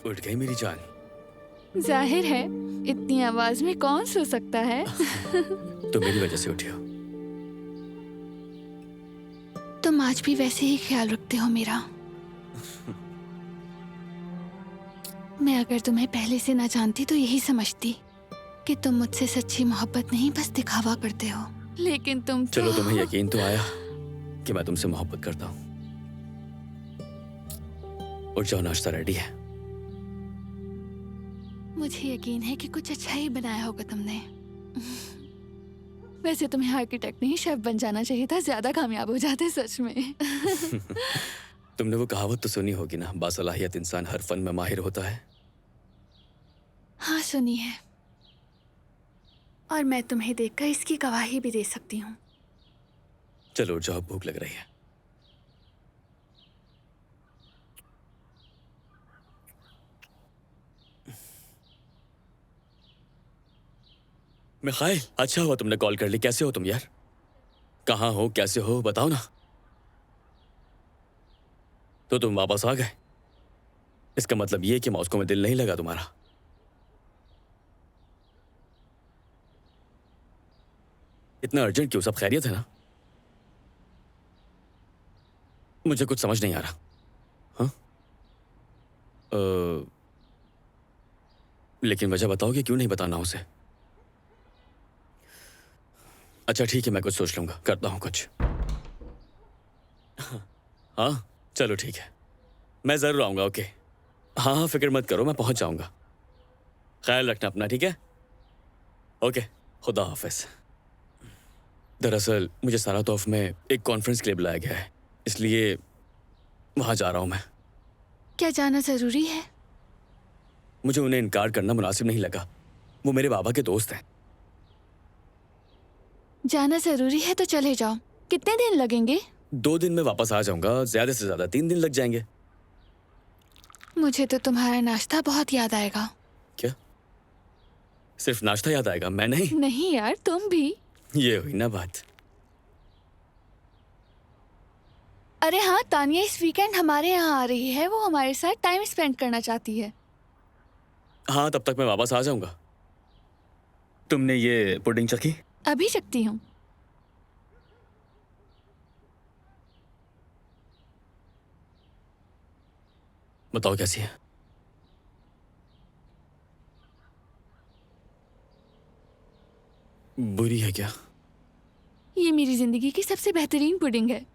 उठ गई मेरी जान। जाहिर है, इतनी आवाज में कौन सो सकता है। तो मेरी वजह से उठी हो। तुम आज भी वैसे ही ख्याल रखते हो मेरा। मैं अगर तुम्हें पहले से ना जानती तो यही समझती कि तुम मुझसे सच्ची मोहब्बत नहीं बस दिखावा करते हो। लेकिन तुम चलो तुम्हें यकीन तो आया कि मैं तुमसे मोहब्बत करता हूँ। उठ जाओ, नाश्ता रेडी है। मुझे यकीन है कि कुछ अच्छा ही बनाया होगा तुमने। वैसे तुम्हें आर्किटेक्ट नहीं शेफ बन जाना चाहिए था, ज्यादा कामयाब हो जाते सच में। तुमने वो कहावत तो सुनी होगी ना, बासलाहियत इंसान हर फन में माहिर होता है। हाँ सुनी है, और मैं तुम्हें देखकर इसकी गवाही भी दे सकती हूँ। चलो उठ जाओ, भूख लग रही है। मिखाइल, अच्छा हुआ तुमने कॉल कर ली। कैसे हो तुम यार? कहाँ हो, कैसे हो, बताओ ना। तो तुम वापस आ गए? इसका मतलब ये कि मॉस्को में दिल नहीं लगा तुम्हारा। इतना अर्जेंट क्यों? सब खैरियत है ना? मुझे कुछ समझ नहीं आ रहा। हाँ? लेकिन वजह बताओ कि क्यों नहीं बताना उसे। अच्छा ठीक है, मैं कुछ सोच लूंगा, करता हूँ कुछ। हाँ चलो ठीक है, मैं जरूर आऊंगा। ओके हाँ हाँ, फिक्र मत करो, मैं पहुंच जाऊंगा। ख्याल रखना अपना, ठीक है? ओके, खुदा हाफिज। दरअसल मुझे सारातोफ में एक कॉन्फ्रेंस के लिए बुलाया गया है, इसलिए वहां जा रहा हूं मैं। क्या जाना जरूरी है? मुझे उन्हें इनकार करना मुनासिब नहीं लगा। वो मेरे बाबा के दोस्त हैं। जाना जरूरी है तो चले जाओ। कितने दिन लगेंगे? 2 दिन में वापस आ जाऊंगा, ज्यादा से ज्यादा 3 दिन लग जाएंगे। मुझे तो तुम्हारा नाश्ता बहुत याद आएगा। क्या सिर्फ नाश्ता याद आएगा? मैं नहीं। नहीं यार, तुम भी। ये हुई ना बात। अरे हाँ, तानिया इस वीकेंड हमारे यहाँ आ रही है। वो हमारे साथ टाइम स्पेंड करना चाहती है। हाँ तब तक मैं वापस आ जाऊंगा। तुमने ये पुडिंग चखी? अभी चखती हूँ। बताओ कैसी है? बुरी है क्या? ये मेरी जिंदगी की सबसे बेहतरीन पुडिंग है।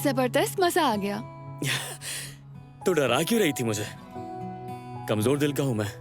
जबरदस्त मजा आ गया। तो डरा क्यों रही थी मुझे? कमजोर दिल का हूं मैं।